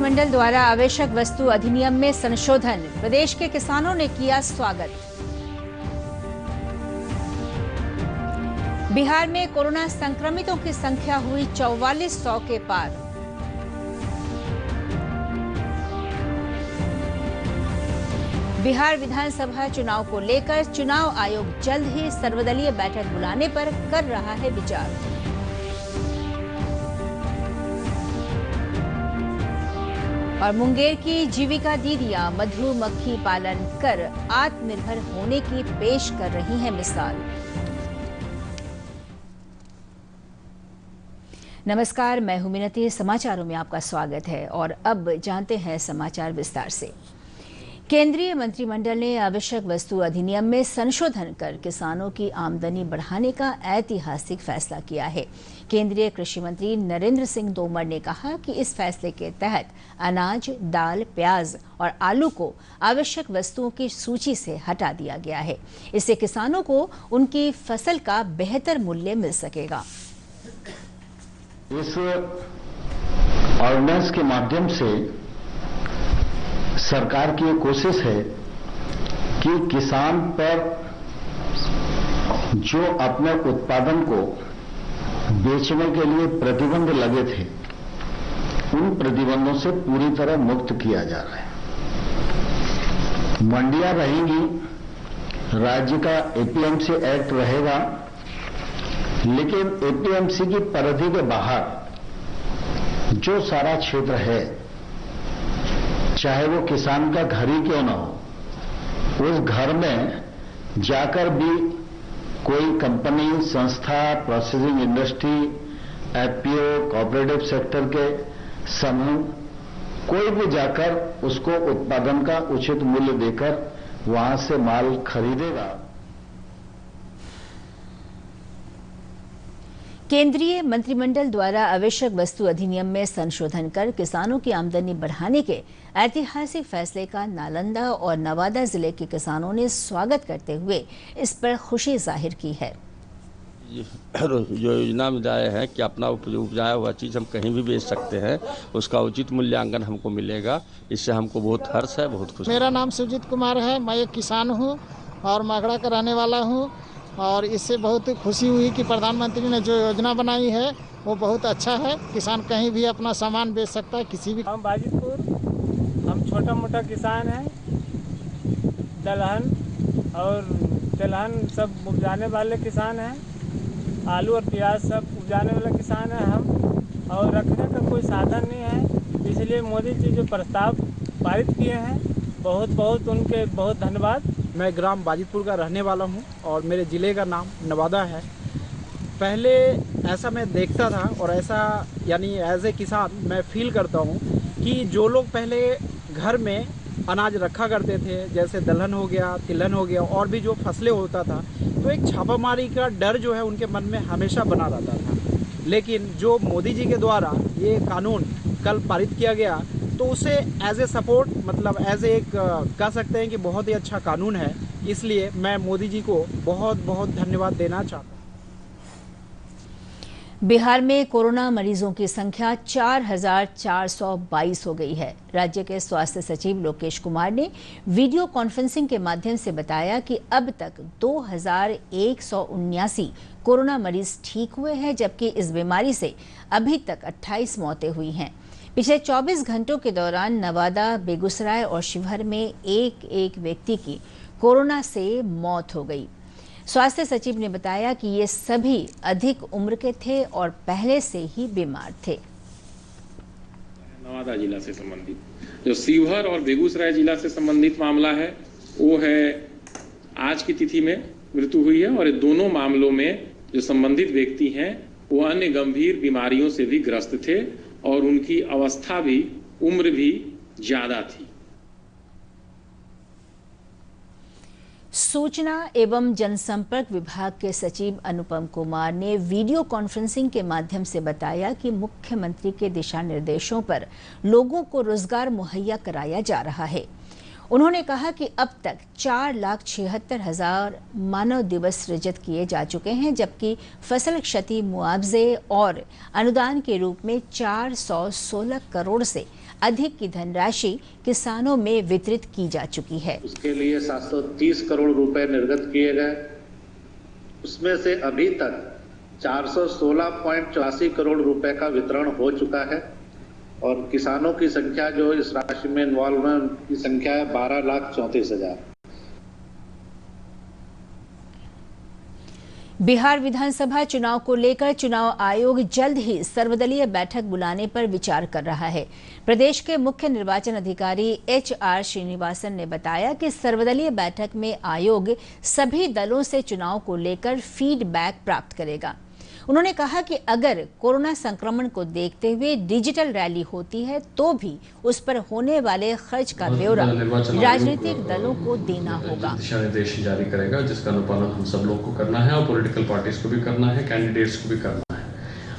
मंत्रिमंडल द्वारा आवश्यक वस्तु अधिनियम में संशोधन, प्रदेश के किसानों ने किया स्वागत। बिहार में कोरोना संक्रमितों की संख्या हुई 4400 के पार। बिहार विधानसभा चुनाव को लेकर चुनाव आयोग जल्द ही सर्वदलीय बैठक बुलाने पर कर रहा है विचार। और मुंगेर की जीविका दीदियां मधुमक्खी पालन कर आत्मनिर्भर होने की पेश कर रही हैं मिसाल। नमस्कार, मैं हूं मिनती। समाचारों में आपका स्वागत है और अब जानते हैं समाचार विस्तार से। केंद्रीय मंत्रिमंडल ने आवश्यक वस्तु अधिनियम में संशोधन कर किसानों की आमदनी बढ़ाने का ऐतिहासिक फैसला किया है। केंद्रीय कृषि मंत्री नरेंद्र सिंह तोमर ने कहा कि इस फैसले के तहत अनाज, दाल, प्याज और आलू को आवश्यक वस्तुओं की सूची से हटा दिया गया है। इससे किसानों को उनकी फसल का बेहतर मूल्य मिल सकेगा। इस ऑर्डिनेंस के माध्यम से सरकार की ये कोशिश है कि किसान पर जो अपने उत्पादन को बेचने के लिए प्रतिबंध लगे थे, उन प्रतिबंधों से पूरी तरह मुक्त किया जा रहा है। मंडियां रहेंगी, राज्य का एपीएमसी एक्ट रहेगा, लेकिन एपीएमसी की परिधि के बाहर जो सारा क्षेत्र है, चाहे वो किसान का घर ही क्यों ना हो, उस घर में जाकर भी कोई कंपनी, संस्था, processing industry, FPO, cooperative sector के समूह, कोई भी जाकर उसको उत्पादन का उचित मूल्य देकर वहां से माल खरीदेगा। केंद्रीय मंत्रिमंडल द्वारा आवश्यक वस्तु अधिनियम में संशोधन कर किसानों की आमदनी बढ़ाने के ऐतिहासिक फैसले का नालंदा और नवादा जिले के किसानों ने स्वागत करते हुए इस पर खुशी जाहिर की है। जो योजना में आए हैं कि अपना उपजाया हुआ चीज़ हम कहीं भी बेच सकते हैं, उसका उचित मूल्यांकन हमको मिलेगा। इससे हमको बहुत हर्ष है, बहुत खुशी। मेरा नाम सुजीत कुमार है, मैं एक किसान हूँ और मागड़ा का रहने वाला हूँ और इससे बहुत खुशी हुई कि प्रधानमंत्री ने जो योजना बनाई है वो बहुत अच्छा है। किसान कहीं भी अपना सामान बेच सकता है, किसी भी। हम बाजितपुर, हम छोटा मोटा किसान हैं। दलहन और तिलहन सब उपजाने वाले किसान हैं। आलू और प्याज सब उपजाने वाले किसान हैं हम, और रखने का कोई साधन नहीं है। इसलिए मोदी जी जो प्रस्ताव पारित किए हैं, बहुत बहुत उनके बहुत धन्यवाद। मैं ग्राम बाजितपुर का रहने वाला हूं और मेरे ज़िले का नाम नवादा है। पहले ऐसा मैं देखता था और ऐसा यानी एज ए किसान मैं फील करता हूं कि जो लोग पहले घर में अनाज रखा करते थे, जैसे दलहन हो गया, तिलहन हो गया और भी जो फसलें होता था, तो एक छापामारी का डर जो है उनके मन में हमेशा बना रहता था। लेकिन जो मोदी जी के द्वारा ये कानून कल पारित किया गया, तो उसे एज ए सपोर्ट, मतलब एज ए एक कह सकते हैं कि बहुत ही अच्छा कानून है। इसलिए मैं मोदी जी को बहुत बहुत धन्यवाद देना चाहता हूँ। बिहार में कोरोना मरीजों की संख्या 4422 हो गई है। राज्य के स्वास्थ्य सचिव लोकेश कुमार ने वीडियो कॉन्फ्रेंसिंग के माध्यम से बताया कि अब तक 2179 कोरोना मरीज ठीक हुए हैं, जबकि इस बीमारी से अभी तक 28 मौतें हुई हैं। पिछले 24 घंटों के दौरान नवादा, बेगूसराय और शिवहर में एक एक व्यक्ति की कोरोना से मौत हो गई। स्वास्थ्य सचिव ने बताया कि ये सभी अधिक उम्र के थे और पहले से ही बीमार थे। नवादा जिला से संबंधित जो शिवहर और बेगूसराय जिला से संबंधित मामला है, वो है आज की तिथि में मृत्यु हुई है। और ये दोनों मामलों में जो संबंधित व्यक्ति हैं वो अन्य गंभीर बीमारियों से भी ग्रस्त थे और उनकी अवस्था भी, उम्र भी ज्यादा थी। सूचना एवं जनसंपर्क विभाग के सचिव अनुपम कुमार ने वीडियो कॉन्फ्रेंसिंग के माध्यम से बताया कि मुख्यमंत्री के दिशा निर्देशों पर लोगों को रोजगार मुहैया कराया जा रहा है। उन्होंने कहा कि अब तक 4,76,000 मानव दिवस सृजित किए जा चुके हैं, जबकि फसल क्षति मुआवजे और अनुदान के रूप में 416 करोड़ से अधिक की धनराशि किसानों में वितरित की जा चुकी है। उसके लिए 730 करोड़ रुपए निर्गत किए गए। उसमें से अभी तक 416.84 करोड़ रुपए का वितरण हो चुका है और किसानों की संख्या जो इस राशि में इन्वॉल्व है उनकी संख्या है 12,34,000। बिहार विधानसभा चुनाव को लेकर चुनाव आयोग जल्द ही सर्वदलीय बैठक बुलाने पर विचार कर रहा है। प्रदेश के मुख्य निर्वाचन अधिकारी HR श्रीनिवासन ने बताया कि सर्वदलीय बैठक में आयोग सभी दलों से चुनाव को लेकर फीडबैक प्राप्त करेगा। उन्होंने कहा कि अगर कोरोना संक्रमण को देखते हुए डिजिटल रैली होती है तो भी उस पर होने वाले खर्च का ब्यौरा राजनीतिक दलों को देना होगा। दिशा निर्देश जारी करेगा जिसका अनुपालन हम सब लोग को करना है और पॉलिटिकल पार्टीज को भी करना है, कैंडिडेट्स को भी करना है।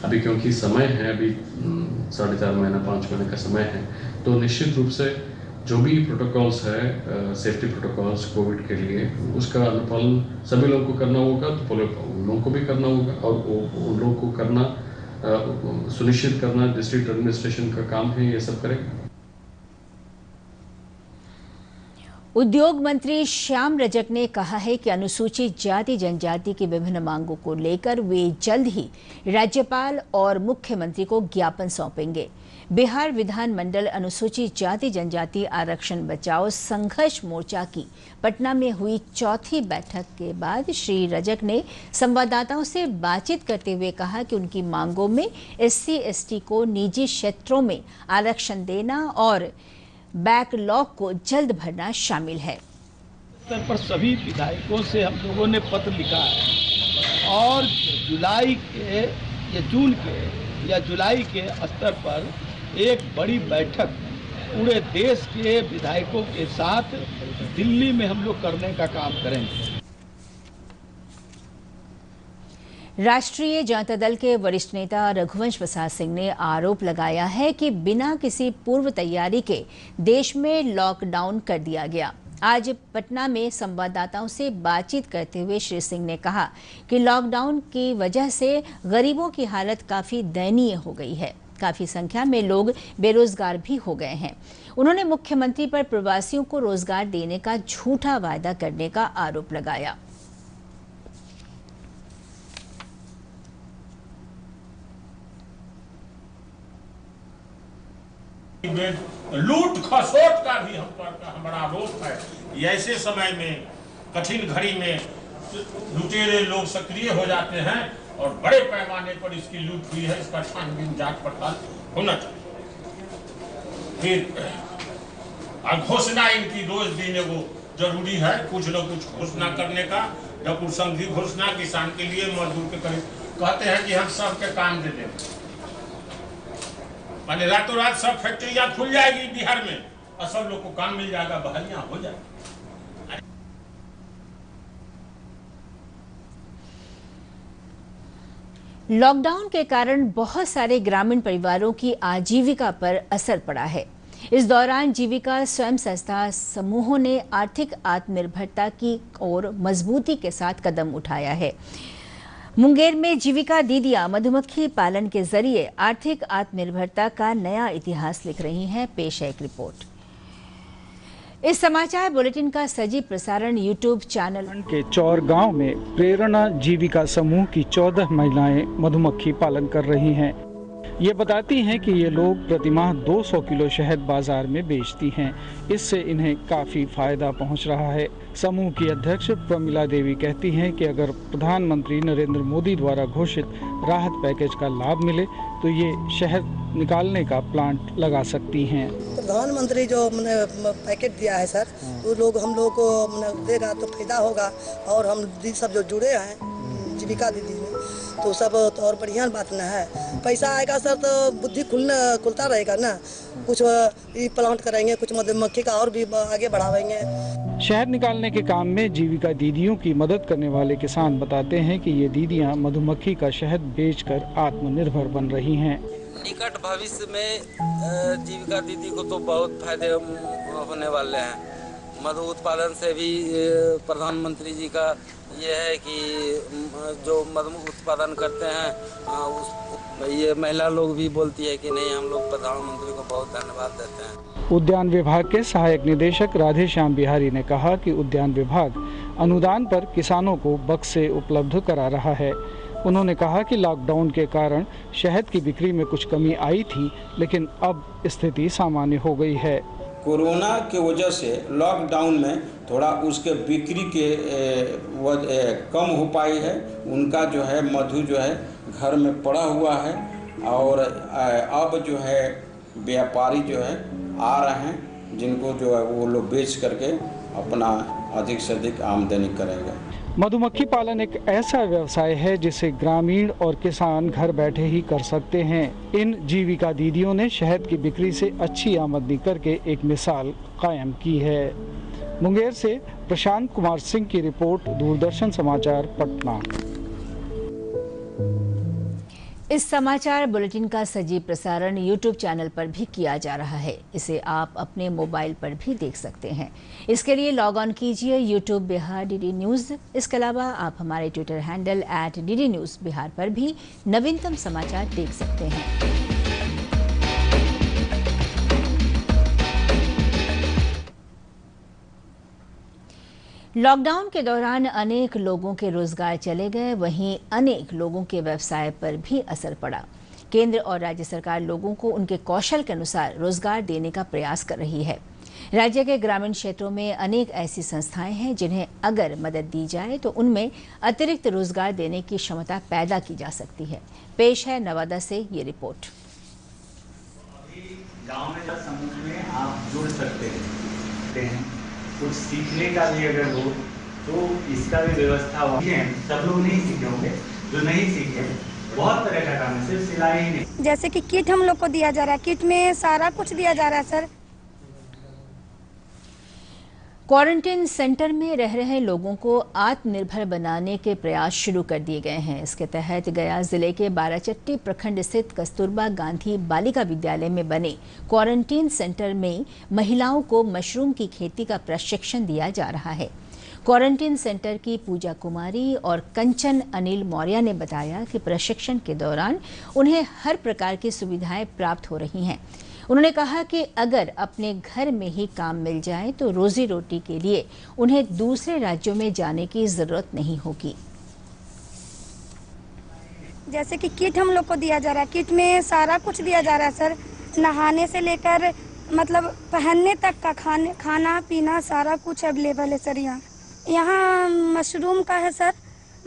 अभी क्योंकि समय है, अभी 4.5 महीना 5 महीने का समय है, तो निश्चित रूप से जो भी प्रोटोकॉल्स है, सेफ्टी प्रोटोकॉल्स कोविड के लिए, उसका अनुपालन सभी लोगों को करना होगा, तो उन लोगों को भी करना होगा और उन लोगों को करना सुनिश्चित करना डिस्ट्रिक्ट एडमिनिस्ट्रेशन का काम है, ये सब करेगा। उद्योग मंत्री श्याम रजक ने कहा है कि अनुसूचित जाति जनजाति की विभिन्न मांगों को लेकर वे जल्द ही राज्यपाल और मुख्यमंत्री को ज्ञापन सौंपेंगे। बिहार विधानमंडल अनुसूचित जाति जनजाति आरक्षण बचाओ संघर्ष मोर्चा की पटना में हुई चौथी बैठक के बाद श्री रजक ने संवाददाताओं से बातचीत करते हुए कहा कि उनकी मांगों में SC/ST को निजी क्षेत्रों में आरक्षण देना और बैकलॉग को जल्द भरना शामिल है। स्तर पर सभी विधायकों से हम लोगों ने पत्र लिखा है और जुलाई के या जून के या जुलाई के स्तर पर एक बड़ी बैठक पूरे देश के विधायकों के साथ दिल्ली में हम लोग करने का काम करेंगे। राष्ट्रीय जनता दल के वरिष्ठ नेता रघुवंश प्रसाद सिंह ने आरोप लगाया है कि बिना किसी पूर्व तैयारी के देश में लॉकडाउन कर दिया गया। आज पटना में संवाददाताओं से बातचीत करते हुए श्री सिंह ने कहा कि लॉकडाउन की वजह से गरीबों की हालत काफी दयनीय हो गई है। काफी संख्या में लोग बेरोजगार भी हो गए हैं। उन्होंने मुख्यमंत्री पर प्रवासियों को रोजगार देने का झूठा वायदा करने का आरोप लगाया। लूट खसोट का भी हम पर बड़ा आरोप है। ऐसे समय में, कठिन घड़ी में लुटेरे लोग सक्रिय हो जाते हैं और बड़े पैमाने पर इसकी लूट हुई है, इसका छानबीन जांच पड़ताल होना चाहिए। फिर घोषणा इनकी रोज देने वो जरूरी है, कुछ न कुछ घोषणा करने का। जब संघी घोषणा किसान के लिए, मजदूर के कहते हैं कि हम सबके काम दे देंगे, माने रातों रात सब फैक्ट्रियां खुल जाएगी बिहार में और सब लोग को काम मिल जाएगा, बहालियां हो जाएगी। लॉकडाउन के कारण बहुत सारे ग्रामीण परिवारों की आजीविका पर असर पड़ा है। इस दौरान जीविका स्वयं सहायता समूहों ने आर्थिक आत्मनिर्भरता की ओर मजबूती के साथ कदम उठाया है। मुंगेर में जीविका दीदियां मधुमक्खी पालन के जरिए आर्थिक आत्मनिर्भरता का नया इतिहास लिख रही हैं। पेश है एक रिपोर्ट। इस समाचार बुलेटिन का सजीव प्रसारण यूट्यूब चैनल के चौर गांव में प्रेरणा जीविका समूह की 14 महिलाएं मधुमक्खी पालन कर रही हैं। ये बताती हैं कि ये लोग प्रतिमाह 200 किलो शहद बाजार में बेचती हैं। इससे इन्हें काफ़ी फायदा पहुंच रहा है। समूह की अध्यक्ष प्रमिला देवी कहती हैं कि अगर प्रधानमंत्री नरेंद्र मोदी द्वारा घोषित राहत पैकेज का लाभ मिले तो ये शहद निकालने का प्लांट लगा सकती हैं। प्रधानमंत्री जो पैकेज दिया है सर, वो लोग हम लोग को देगा तो फायदा होगा और हम दीदी सब जो जुड़े हैं जीविका दीदी में तो सब और बढ़िया बात ना है। पैसा आएगा सर तो बुद्धि खुलता रहेगा ना। कुछ प्लांट करेंगे, कुछ मधुमक्खी का और भी आगे बढ़ावेंगे। शहद निकालने के काम में जीविका दीदियों की मदद करने वाले किसान बताते हैं कि ये दीदियां मधुमक्खी का शहद बेचकर आत्मनिर्भर बन रही हैं। निकट भविष्य में जीविका दीदी को तो बहुत फायदे होने वाले हैं। मधु उत्पादन से भी प्रधानमंत्री जी का ये है कि जो मधु उत्पादन करते हैं ये महिला लोग भी बोलती है कि नहीं, हम लोग प्रधानमंत्री को बहुत धन्यवाद देते हैं। उद्यान विभाग के सहायक निदेशक राधेश्याम बिहारी ने कहा कि उद्यान विभाग अनुदान पर किसानों को बक्से उपलब्ध करा रहा है। उन्होंने कहा कि लॉकडाउन के कारण शहद की बिक्री में कुछ कमी आई थी, लेकिन अब स्थिति सामान्य हो गई है। कोरोना के वजह से लॉकडाउन में थोड़ा उसके बिक्री के कम हो पाई है। उनका जो है मधु जो है घर में पड़ा हुआ है और अब जो है व्यापारी जो है आ रहे हैं, जिनको जो है वो लोग बेच करके अपना अधिक से अधिक आमदनी करेंगे। मधुमक्खी पालन एक ऐसा व्यवसाय है जिसे ग्रामीण और किसान घर बैठे ही कर सकते हैं। इन जीविका दीदियों ने शहद की बिक्री से अच्छी आमदनी करके एक मिसाल कायम की है। मुंगेर से प्रशांत कुमार सिंह की रिपोर्ट, दूरदर्शन समाचार, पटना। इस समाचार बुलेटिन का सजीव प्रसारण YouTube चैनल पर भी किया जा रहा है। इसे आप अपने मोबाइल पर भी देख सकते हैं। इसके लिए लॉग ऑन कीजिए YouTube बिहार DD न्यूज़। इसके अलावा आप हमारे Twitter handle @DD news Bihar पर भी नवीनतम समाचार देख सकते हैं। लॉकडाउन के दौरान अनेक लोगों के रोजगार चले गए, वहीं अनेक लोगों के व्यवसाय पर भी असर पड़ा। केंद्र और राज्य सरकार लोगों को उनके कौशल के अनुसार रोजगार देने का प्रयास कर रही है। राज्य के ग्रामीण क्षेत्रों में अनेक ऐसी संस्थाएं हैं जिन्हें अगर मदद दी जाए तो उनमें अतिरिक्त रोजगार देने की क्षमता पैदा की जा सकती है। पेश है नवादा से ये रिपोर्ट। गाँव में समूह में आप जुड़ सकते हैं, कुछ सीखने का भी अगर हो तो इसका भी व्यवस्था हुई है। सब लोग नहीं सीखे होंगे, जो नहीं सीखे बहुत तरह का काम है, सिर्फ सिलाई ही नहीं। जैसे कि किट हम लोग को दिया जा रहा है, किट में सारा कुछ दिया जा रहा है सर। क्वारंटीन सेंटर में रह रहे लोगों को आत्मनिर्भर बनाने के प्रयास शुरू कर दिए गए हैं। इसके तहत गया जिले के बाराचट्टी प्रखंड स्थित कस्तूरबा गांधी बालिका विद्यालय में बने क्वारंटीन सेंटर में महिलाओं को मशरूम की खेती का प्रशिक्षण दिया जा रहा है। क्वारंटीन सेंटर की पूजा कुमारी और कंचन अनिल मौर्य ने बताया कि प्रशिक्षण के दौरान उन्हें हर प्रकार की सुविधाएं प्राप्त हो रही हैं। उन्होंने कहा कि अगर अपने घर में ही काम मिल जाए तो रोजी रोटी के लिए उन्हें दूसरे राज्यों में जाने की जरूरत नहीं होगी। जैसे कि किट हम लोग को दिया जा रहा है, किट में सारा कुछ दिया जा रहा है सर। नहाने से लेकर मतलब पहनने तक का खाना पीना सारा कुछ अवेलेबल है सर। यहाँ मशरूम का है सर।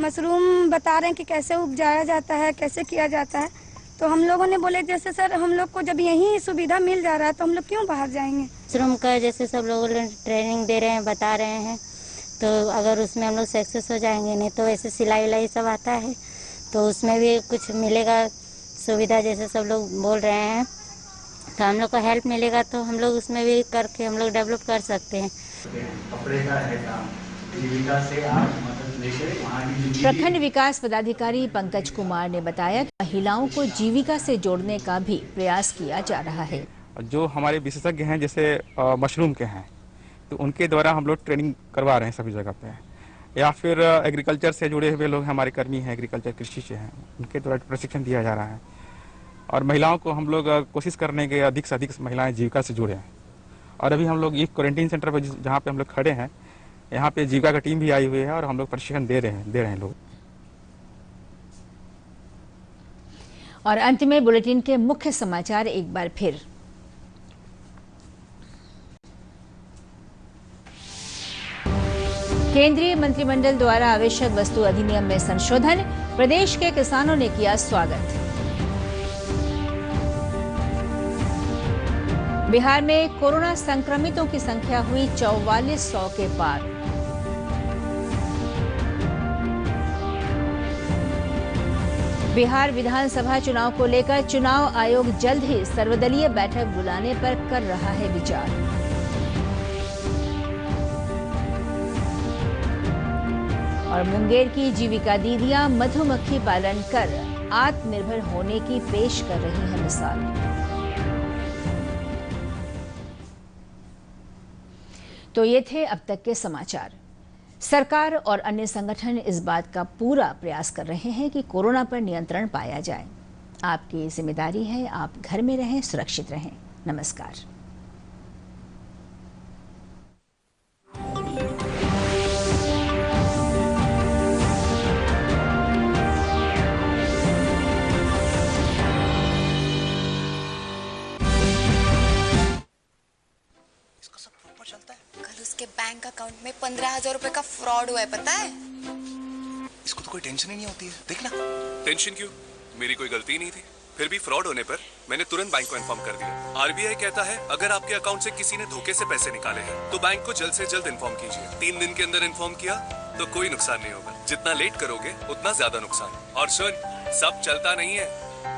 मशरूम बता रहे हैं कि कैसे उपजाया जाता है, कैसे किया जाता है। तो हम लोगों ने बोले जैसे सर हम लोग को जब यही सुविधा मिल जा रहा है तो हम लोग क्यों बाहर जाएंगे। मशरूम का जैसे सब लोग ट्रेनिंग दे रहे हैं, बता रहे हैं, तो अगर उसमें हम लोग सक्सेस हो जाएंगे। नहीं तो ऐसे सिलाई विलाई सब आता है तो उसमें भी कुछ मिलेगा सुविधा, जैसे सब लोग बोल रहे हैं, तो हम लोग को हेल्प मिलेगा तो हम लोग उसमें भी करके हम लोग डेवलप कर सकते हैं। प्रखंड विकास पदाधिकारी पंकज कुमार ने बताया कि महिलाओं को जीविका से जोड़ने का भी प्रयास किया जा रहा है। जो हमारे विशेषज्ञ हैं जैसे मशरूम के हैं तो उनके द्वारा हम लोग ट्रेनिंग करवा रहे हैं सभी जगह पे, या फिर एग्रीकल्चर से जुड़े हुए लोग हमारे कर्मी हैं, एग्रीकल्चर कृषि से हैं, उनके द्वारा प्रशिक्षण दिया जा रहा है। और महिलाओं को हम लोग कोशिश करने के अधिक से अधिक महिलाएं जीविका से जुड़े हैं। और अभी हम लोग एक क्वारंटीन सेंटर पर जहाँ पे हम लोग खड़े हैं, यहाँ पे जीविका का टीम भी आई हुई है और हम लोग प्रशिक्षण दे रहे हैं लोग। और अंत में बुलेटिन के मुख्य समाचार एक बार फिर। केंद्रीय मंत्रिमंडल द्वारा आवश्यक वस्तु अधिनियम में संशोधन, प्रदेश के किसानों ने किया स्वागत। बिहार में कोरोना संक्रमितों की संख्या हुई 4400 के पार। बिहार विधानसभा चुनाव को लेकर चुनाव आयोग जल्द ही सर्वदलीय बैठक बुलाने पर कर रहा है विचार। और मुंगेर की जीविका दीदियां मधुमक्खी पालन कर आत्मनिर्भर होने की पेश कर रही है मिसाल। तो ये थे अब तक के समाचार। सरकार और अन्य संगठन इस बात का पूरा प्रयास कर रहे हैं कि कोरोना पर नियंत्रण पाया जाए। आपकी जिम्मेदारी है, आप घर में रहें, सुरक्षित रहें। नमस्कार। कल उसके बैंक अकाउंट में 15,000 रुपए का फ्रॉड हुआ है, पता है? इसको तो कोई टेंशन ही नहीं होती है। देखना। टेंशन क्यों? मेरी कोई गलती नहीं थी। फिर भी फ्रॉड होने पर मैंने तुरंत बैंक को इन्फॉर्म कर दिया। आरबीआई कहता है अगर आपके अकाउंट से किसी ने धोखे से पैसे निकाले हैं तो बैंक को जल्द से जल्द इन्फॉर्म कीजिए। 3 दिन के अंदर इन्फॉर्म किया तो कोई नुकसान नहीं होगा। जितना लेट करोगे उतना ज्यादा नुकसान। और सुन, सब चलता नहीं है,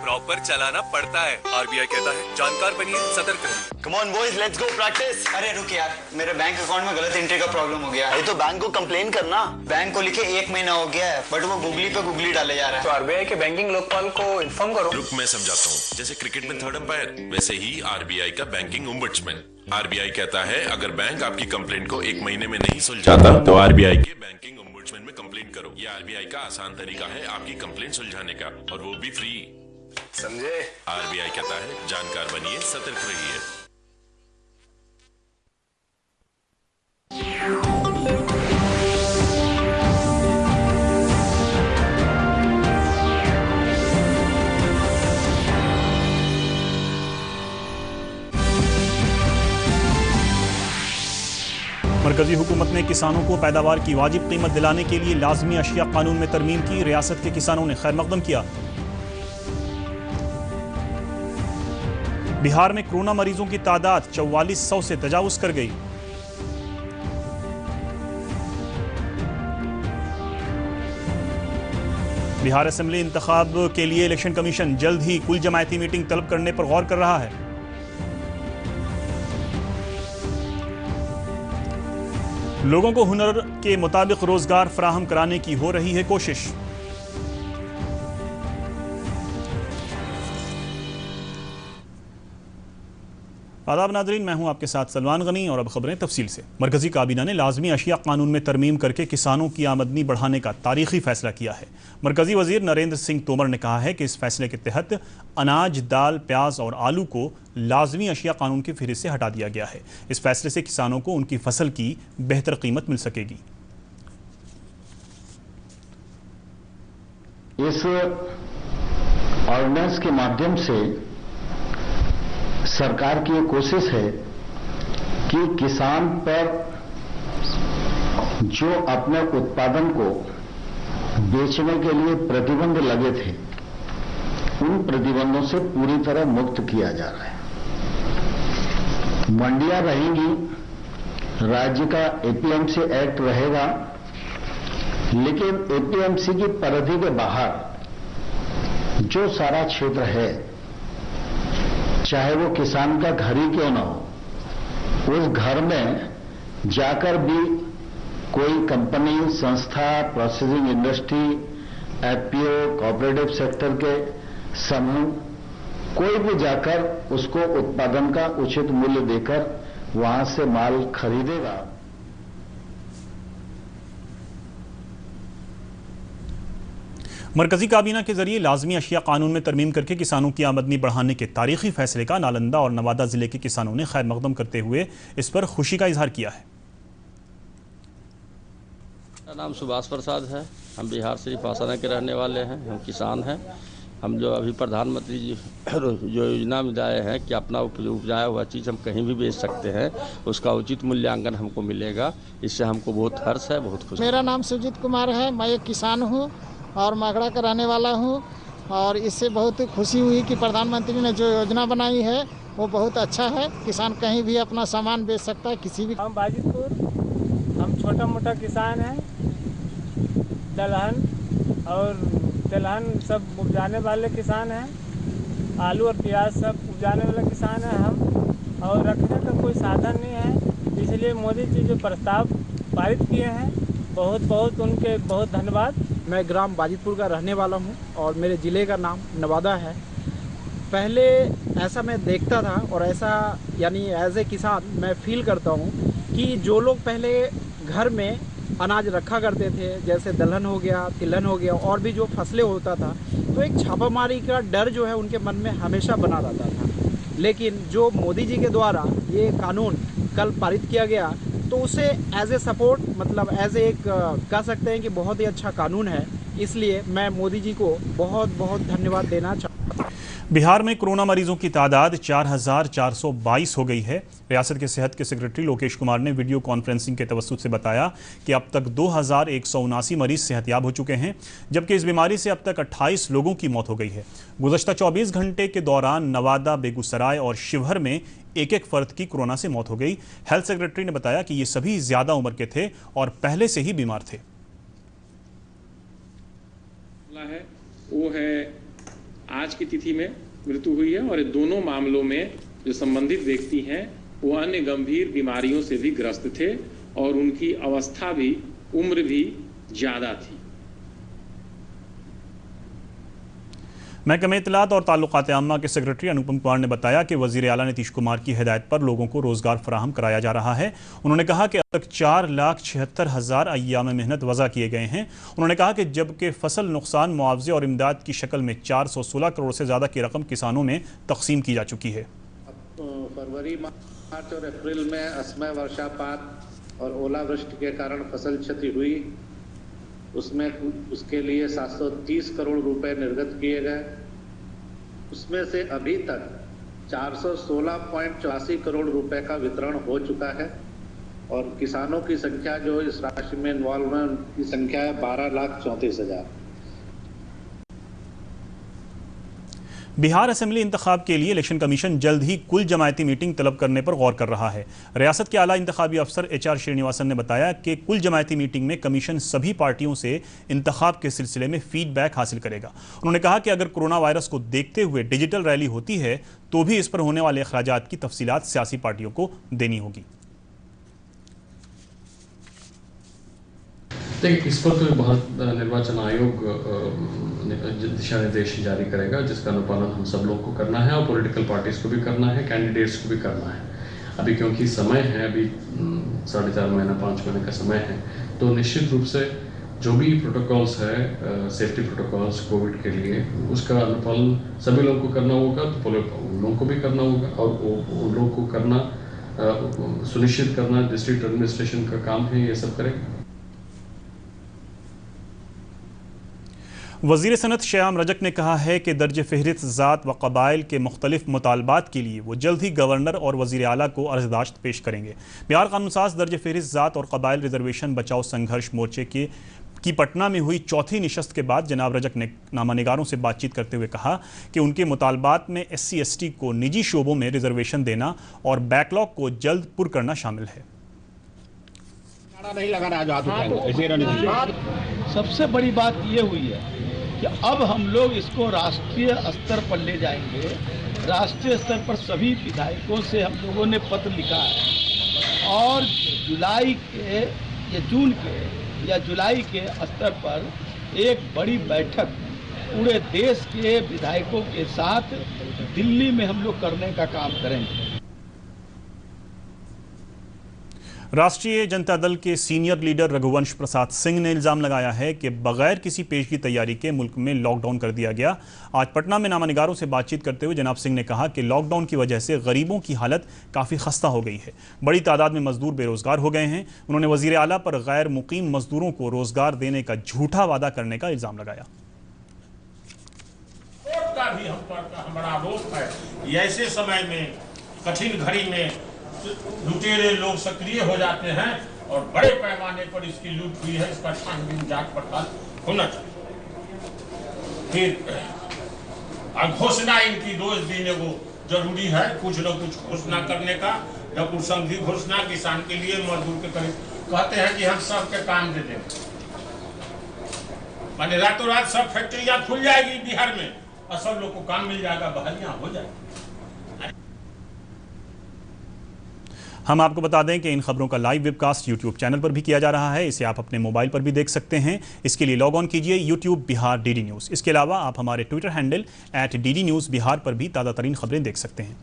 प्रॉपर चलाना पड़ता है। आरबीआई कहता है जानकार बनिए, सतर्क रहिए। Come on boys, let's go practice. अरे रुक यार, मेरे बैंक अकाउंट में गलत एंट्री का प्रॉब्लम हो गया है। तो बैंक को कंप्लेन करना। बैंक को लिखे 1 महीना हो गया है, बट वो गूगली पे गूगली डाले जा रहा है। तो आरबीआई के बैंकिंग लोकपाल को इन्फॉर्म करो। रुक, मैं समझाता हूँ। जैसे क्रिकेट में 3rd अंपायर, वैसे ही आरबीआई का बैंकिंग ओम्बड्समैन। आरबीआई कहता है अगर बैंक आपकी कंप्लेंट को 1 महीने में नहीं सुलझाता तो आरबीआई के बैंकिंग ओम्बड्समैन में कंप्लेंट करो। ये आरबीआई का आसान तरीका है आपकी कंप्लेंट सुलझाने का, और वो भी फ्री। समझे? आरबीआई कहता है जानकार बनिए, सतर्क रहिए। मरकजी हुकूमत ने किसानों को पैदावार की वाजिब कीमत दिलाने के लिए लाजमी अशिया कानून में तरमीम की। रियासत के किसानों ने खैर मकदम किया। बिहार में कोरोना मरीजों की तादाद 4400 से तजावुज कर गई। बिहार असेंबली इंतखाब के लिए इलेक्शन कमीशन जल्द ही कुल जमायती मीटिंग तलब करने पर गौर कर रहा है। लोगों को हुनर के मुताबिक रोजगार फराहम कराने की हो रही है कोशिश। आदाब नाज़रीन, मैं हूं आपके साथ सलमान गनी और अब खबरें तफसील से। मरकजी काबीना ने लाजमी अशिया कानून में तरमीम करके किसानों की आमदनी बढ़ाने का तारीखी फैसला किया है। मरकजी वजीर नरेंद्र सिंह तोमर ने कहा है कि इस फैसले के तहत अनाज, दाल, प्याज और आलू को लाजमी अशिया कानून की फहरिस्त से हटा दिया गया है। इस फैसले से किसानों को उनकी फसल की बेहतर कीमत मिल सकेगी। इस ऑर्डिनेंस के माध्यम से सरकार की ये कोशिश है कि किसान पर जो अपने उत्पादन को बेचने के लिए प्रतिबंध लगे थे, उन प्रतिबंधों से पूरी तरह मुक्त किया जा रहा है। मंडियां रहेंगी, राज्य का एपीएमसी एक्ट रहेगा, लेकिन एपीएमसी की परिधि के बाहर जो सारा क्षेत्र है, चाहे वो किसान का घर ही क्यों ना हो, उस घर में जाकर भी कोई कंपनी, संस्था, processing industry, FPO, cooperative sector के समूह, कोई भी जाकर उसको उत्पादन का उचित मूल्य देकर वहां से माल खरीदेगा। मरकजी काबीना के जरिए लाजमी अशिया कानून में तरमीम करके किसानों की आमदनी बढ़ाने के तारीखी फैसले का नालंदा और नवादा जिले के किसानों ने खैर मकदम करते हुए इस पर खुशी का इजहार किया है। मेरा नाम सुभाष प्रसाद है। हम बिहार शरीफ आसना के रहने वाले हैं। हम किसान हैं। हम जो अभी प्रधानमंत्री जी जो योजना में लाए हैं कि अपना उपजाया हुआ चीज़ हम कहीं भी बेच सकते हैं, उसका उचित मूल्यांकन हमको मिलेगा। इससे हमको बहुत हर्ष है, बहुत खुशी। मेरा नाम सुजीत कुमार है। मैं एक किसान हूँ और मगड़ा का रहने वाला हूँ, और इससे बहुत खुशी हुई कि प्रधानमंत्री ने जो योजना बनाई है वो बहुत अच्छा है। किसान कहीं भी अपना सामान बेच सकता है, किसी भी। हम बाजितपुर, हम छोटा मोटा किसान हैं। दलहन और तिलहन सब उपजाने वाले किसान हैं। आलू और प्याज सब उपजाने वाले किसान हैं हम, और रखने का कोई साधन नहीं है। इसलिए मोदी जी जो प्रस्ताव पारित किए हैं, बहुत बहुत उनके बहुत धन्यवाद। मैं ग्राम बाजितपुर का रहने वाला हूं और मेरे ज़िले का नाम नवादा है। पहले ऐसा मैं देखता था और ऐसा यानी एज ए किसान मैं फील करता हूँ कि जो लोग पहले घर में अनाज रखा करते थे, जैसे दलहन हो गया, तिलहन हो गया और भी जो फसलें होता था, तो एक छापामारी का डर जो है उनके मन में हमेशा बना रहता था। लेकिन जो मोदी जी के द्वारा ये कानून कल पारित किया गया तो उसे एज ए सपोर्ट मतलब एज ए एक कह सकते हैं कि बहुत ही अच्छा कानून है। इसलिए मैं मोदी जी को बहुत बहुत धन्यवाद देना चाहता हूँ। बिहार में कोरोना मरीजों की तादाद 4,422 हो गई है। रियासत के सेहत के सेक्रेटरी लोकेश कुमार ने वीडियो कॉन्फ्रेंसिंग के तवस्सुत से बताया कि अब तक 2,179 मरीज सेहतयाब हो चुके हैं, जबकि इस बीमारी से अब तक 28 लोगों की मौत हो गई है। गुज़श्ता 24 घंटे के दौरान नवादा, बेगूसराय और शिवहर में एक एक फर्द की कोरोना से मौत हो गई। हेल्थ सेक्रेटरी ने बताया कि ये सभी ज्यादा उम्र के थे और पहले से ही बीमार थे। वो है आज की तिथि में मृत्यु हुई है और दोनों मामलों में जो संबंधित व्यक्ति हैं वो अन्य गंभीर बीमारियों से भी ग्रस्त थे और उनकी अवस्था भी, उम्र भी ज्यादा थी। महकमे इत्तलात और ताल्लुकात आम्मा के सेक्रेटरी अनुपम कुमार ने बताया कि वज़ीर आला नीतीश कुमार की हिदायत पर लोगों को रोजगार फराहम कराया जा रहा है। उन्होंने कहा कि अब तक 4,76,000 अय्याम मेहनत वज़ा किए गए हैं। उन्होंने कहा कि जबकि फसल नुकसान मुआवजे और इमदाद की शक्ल में 416 करोड़ से ज़्यादा की रकम किसानों में तकसीम की जा चुकी है। फरवरी, मार्च और अप्रैल में असमय वर्षापात और ओलावृष्टि के कारण फसल क्षति हुई, उसके लिए 730 करोड़ रुपए निर्गत किए गए। उसमें से अभी तक 416.84 करोड़ रुपए का वितरण हो चुका है और किसानों की संख्या जो इस राशि में इन्वॉल्व है उनकी संख्या है 12,34,000। बिहार असेंबली इंतखाब के लिए इलेक्शन कमीशन जल्द ही कुल जमायती मीटिंग तलब करने पर गौर कर रहा है। रियासत के आला इंतखाबी अफसर HR श्रीनिवासन ने बताया कि कुल जमायती मीटिंग में कमीशन सभी पार्टियों से इंतखाब के सिलसिले में फीडबैक हासिल करेगा। उन्होंने कहा कि अगर कोरोना वायरस को देखते हुए डिजिटल रैली होती है तो भी इस पर होने वाले अखराजात की तफसीलात सियासी पार्टियों को देनी होगी। देखिए, इस पर तो बहुत निर्वाचन आयोग दिशा निर्देश जारी करेगा जिसका अनुपालन हम सब लोग को करना है और पॉलिटिकल पार्टीज को भी करना है, कैंडिडेट्स को भी करना है। अभी क्योंकि समय है, अभी 4.5 महीना 5 महीने का समय है, तो निश्चित रूप से जो भी प्रोटोकॉल्स है, सेफ्टी प्रोटोकॉल्स कोविड के लिए, उसका अनुपालन सभी लोगों को करना होगा। तो उन लोगों को भी करना होगा और उन लोगों को करना सुनिश्चित करना डिस्ट्रिक्ट एडमिनिस्ट्रेशन का काम है, ये सब करेगा। वज़ीर सनत श्याम रजक ने कहा है कि दर्ज फहरिस्त ज़ात व कबाइल के मुख्तलिफ मुतालबात के लिए वो जल्द ही गवर्नर और वज़ीर आला को अर्ज़दाश्त पेश करेंगे। बिहार कानून साज दर्ज फहरिस्त ज़ात और कबाइल रिजर्वेशन बचाओ संघर्ष मोर्चे की पटना में हुई चौथी निशस्त के बाद जनाब रजक ने नामानिगारों से बातचीत करते हुए कहा कि उनके मुतालबात में SC/ST को निजी शोबों में रिजर्वेशन देना और बैकलॉग को जल्द पुर करना शामिल है। नहीं लगा रहा, सबसे बड़ी बात ये हुई है कि अब हम लोग इसको राष्ट्रीय स्तर पर ले जाएंगे। राष्ट्रीय स्तर पर सभी विधायकों से हम लोगों ने पत्र लिखा है और जुलाई के या जून के या जुलाई के स्तर पर एक बड़ी बैठक पूरे देश के विधायकों के साथ दिल्ली में हम लोग करने का काम करेंगे। राष्ट्रीय जनता दल के सीनियर लीडर रघुवंश प्रसाद सिंह ने इल्ज़ाम लगाया है कि बगैर किसी पेशगी तैयारी के मुल्क में लॉकडाउन कर दिया गया। आज पटना में नामानिगारों से बातचीत करते हुए जनाब सिंह ने कहा कि लॉकडाउन की वजह से गरीबों की हालत काफ़ी खस्ता हो गई है, बड़ी तादाद में मजदूर बेरोजगार हो गए हैं। उन्होंने वज़ीर आला पर गैर मुकीम मजदूरों को रोजगार देने का झूठा वादा करने का इल्ज़ाम लगाया। भी हम पर हमारा आरोप है, ऐसे समय में, कठिन घड़ी में लुटेरे लोग सक्रिय हो जाते हैं और बड़े पैमाने पर इसकी लूट हुई है। इसका छानबीन जांच पड़ताल होना चाहिए। फिर घोषणा इनकी रोज देने वो जरूरी है, कुछ न कुछ घोषणा करने का। जब संघी घोषणा किसान के लिए, मजदूर के करीब कहते हैं कि हम सबके काम दे देंगे, माने रातों रात सब फैक्ट्रियां खुल जाएगी बिहार में और सब लोग को काम मिल जाएगा, बहालियां हो जाएगी। हम आपको बता दें कि इन खबरों का लाइव वेबकास्ट यूट्यूब चैनल पर भी किया जा रहा है। इसे आप अपने मोबाइल पर भी देख सकते हैं। इसके लिए लॉग ऑन कीजिए यूट्यूब बिहार DD न्यूज़। इसके अलावा आप हमारे Twitter handle @DD news Bihar पर भी ताज़ा तरीन खबरें देख सकते हैं।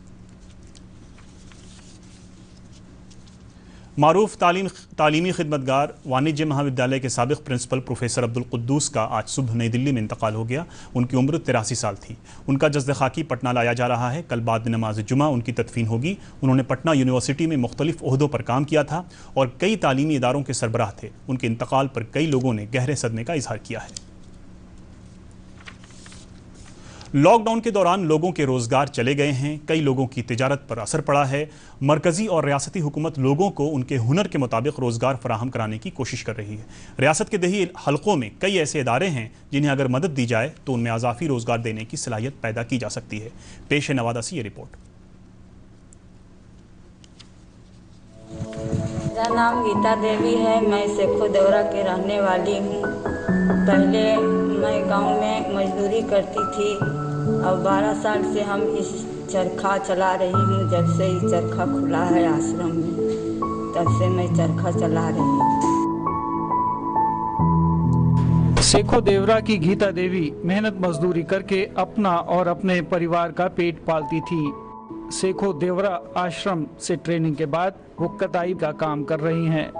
मारूफ तालीमी खिदमतगार वाणिज्य महाविद्यालय के साबिक प्रिंसिपल प्रोफेसर अब्दुल कुद्दूस का आज सुबह नई दिल्ली में इंतकाल हो गया। उनकी उम्र 83 साल थी। उनका जस्द खाकी पटना लाया जा रहा है। कल बाद नमाज जुमा उनकी तदफीन होगी। उन्होंने पटना यूनिवर्सिटी में मुख्तलिफ ओहदों पर काम किया था और कई तालीमी इदारों के सरबराह थे। उनके इंतकाल पर कई लोगों ने गहरे सदमे का इजहार किया है। लॉकडाउन के दौरान लोगों के रोजगार चले गए हैं। कई लोगों की तिजारत पर असर पड़ा है। मरकजी और रियासती हुकूमत लोगों को उनके हुनर के मुताबिक रोजगार फराहम कराने की कोशिश कर रही है। रियासत के दही हलकों में कई ऐसे इदारे हैं जिन्हें अगर मदद दी जाए तो उनमें अजाफी रोजगार देने की सलाहियत पैदा की जा सकती है। पेश है नवादा से ये रिपोर्ट। मेरा नाम गीता देवी है। मैं सेखो देवरा के रहने वाली हूँ। पहले मैं गांव में मजदूरी करती थी। अब 12 साल से हम इस चरखा चला रही हूँ। जब से ये चरखा खुला है आश्रम में, तब से मैं चरखा चला रही हूँ। सेखो देवरा की गीता देवी मेहनत मजदूरी करके अपना और अपने परिवार का पेट पालती थी। सेखो देवरा आश्रम से ट्रेनिंग के बाद वो कताई का काम कर रही हैं।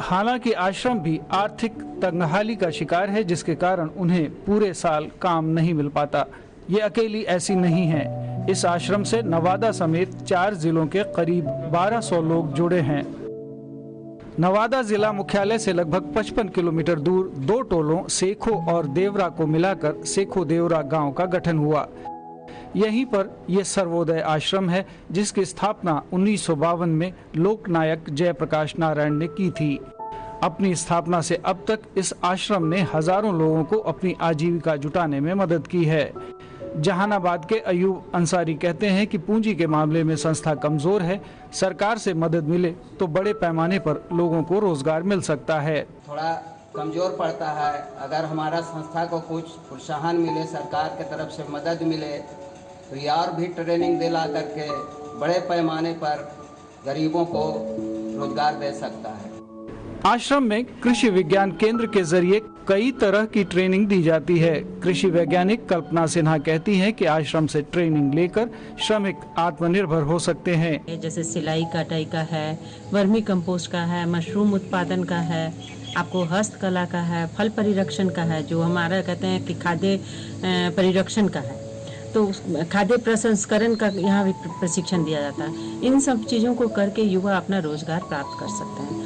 हालांकि आश्रम भी आर्थिक तंगहाली का शिकार है, जिसके कारण उन्हें पूरे साल काम नहीं मिल पाता। ये अकेली ऐसी नहीं है। इस आश्रम से नवादा समेत 4 जिलों के करीब 1200 लोग जुड़े हैं। नवादा जिला मुख्यालय से लगभग 55 किलोमीटर दूर 2 टोलों सेखो और देवरा को मिलाकर सेखो देवरा गांव का गठन हुआ। यहीं पर यह सर्वोदय आश्रम है, जिसकी स्थापना 1952 में लोकनायक जयप्रकाश नारायण ने की थी। अपनी स्थापना से अब तक इस आश्रम ने हजारों लोगों को अपनी आजीविका जुटाने में मदद की है। जहानाबाद के अयूब अंसारी कहते हैं कि पूंजी के मामले में संस्था कमजोर है। सरकार से मदद मिले तो बड़े पैमाने पर लोगों को रोजगार मिल सकता है। थोड़ा कमजोर पड़ता है। अगर हमारा संस्था को कुछ प्रोत्साहन मिले, सरकार की तरफ से मदद मिले तो ये और भी ट्रेनिंग दिला करके बड़े पैमाने पर गरीबों को रोजगार दे सकता है। आश्रम में कृषि विज्ञान केंद्र के जरिए कई तरह की ट्रेनिंग दी जाती है। कृषि वैज्ञानिक कल्पना सिन्हा कहती हैं कि आश्रम से ट्रेनिंग लेकर श्रमिक आत्मनिर्भर हो सकते हैं। जैसे सिलाई कटाई का है, वर्मी कंपोस्ट का है, मशरूम उत्पादन का है, आपको हस्तकला का है, फल परिरक्षण का है, जो हमारा कहते हैं कि खाद्य परिरक्षण का है, तो खाद्य प्रसंस्करण का यहाँ भी प्रशिक्षण दिया जाता है। इन सब चीज़ों को करके युवा अपना रोजगार प्राप्त कर सकते हैं।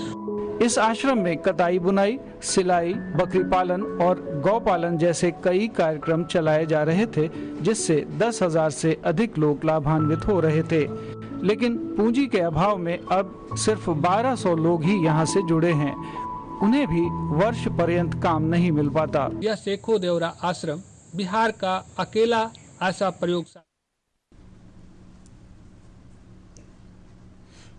इस आश्रम में कताई बुनाई, सिलाई, बकरी पालन और गौ पालन जैसे कई कार्यक्रम चलाए जा रहे थे, जिससे 10,000 से अधिक लोग लाभान्वित हो रहे थे। लेकिन पूंजी के अभाव में अब सिर्फ 1200 लोग ही यहाँ से जुड़े हैं। उन्हें भी वर्ष पर्यंत काम नहीं मिल पाता। यह सेखो देवरा आश्रम बिहार का अकेला ऐसा प्रयोगशाला।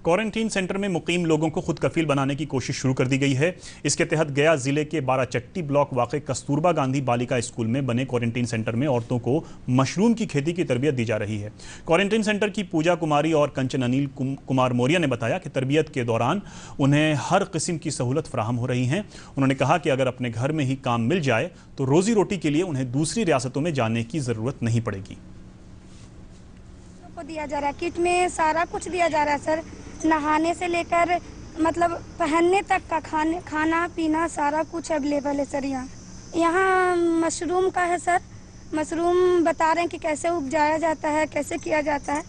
क्वारंटीन सेंटर में मुकीम लोगों को खुद कफील बनाने की कोशिश शुरू कर दी गई है। इसके तहत गया जिले के बाराचट्टी ब्लॉक वाक़े कस्तूरबा गांधी बालिका स्कूल में बने क्वारंटीन सेंटर में औरतों को मशरूम की खेती की तरबियत दी जा रही है। क्वारंटीन सेंटर की पूजा कुमारी और कंचन अनिल कुमार मौर्य ने बताया कि तरबियत के दौरान उन्हें हर किस्म की सहूलत फराहम हो रही हैं। उन्होंने कहा कि अगर अपने घर में ही काम मिल जाए तो रोजी रोटी के लिए उन्हें दूसरी रियासतों में जाने की ज़रूरत नहीं पड़ेगी। दिया जा रहा है, किट में सारा कुछ दिया जा रहा है सर। नहाने से लेकर मतलब पहनने तक का खाना पीना सारा कुछ अवेलेबल है सर। यहाँ मशरूम का है सर। मशरूम बता रहे हैं कि कैसे उपजाया जाता है, कैसे किया जाता है।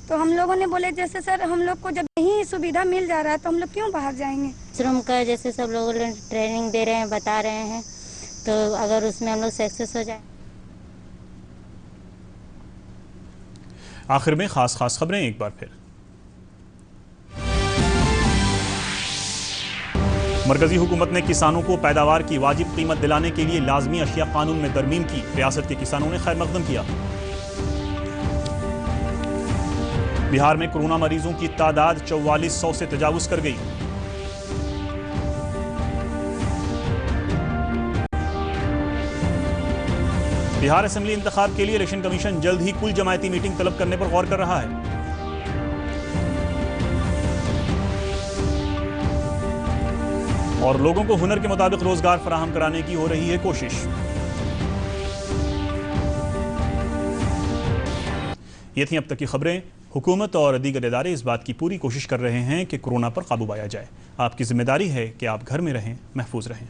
तो हम लोगों ने बोले जैसे सर हम लोग को जब यही सुविधा मिल जा रहा है तो हम लोग क्यों बाहर जाएंगे। मशरूम का जैसे सब लोग ट्रेनिंग दे रहे हैं, बता रहे हैं, तो अगर उसमें हम लोग सक्सेस हो जाए। आखिर में खास खबरें एक बार फिर। मरकजी हुकूमत ने किसानों को पैदावार की वाजिब कीमत दिलाने के लिए लाजमी अशिया कानून में तरमीम की। रियासत के किसानों ने खैर मकदम किया। बिहार में कोरोना मरीजों की तादाद 4400 से तजावुज कर गई। बिहार असेंबली इंतखाब के लिए इलेक्शन कमीशन जल्द ही कुल जमायती मीटिंग तलब करने पर गौर कर रहा है। और लोगों को हुनर के मुताबिक रोजगार फराहम कराने की हो रही है कोशिश। ये थी अब तक की खबरें। हुकूमत और दीगर इदारे इस बात की पूरी कोशिश कर रहे हैं कि कोरोना पर काबू पाया जाए। आपकी जिम्मेदारी है कि आप घर में रहें, महफूज रहें।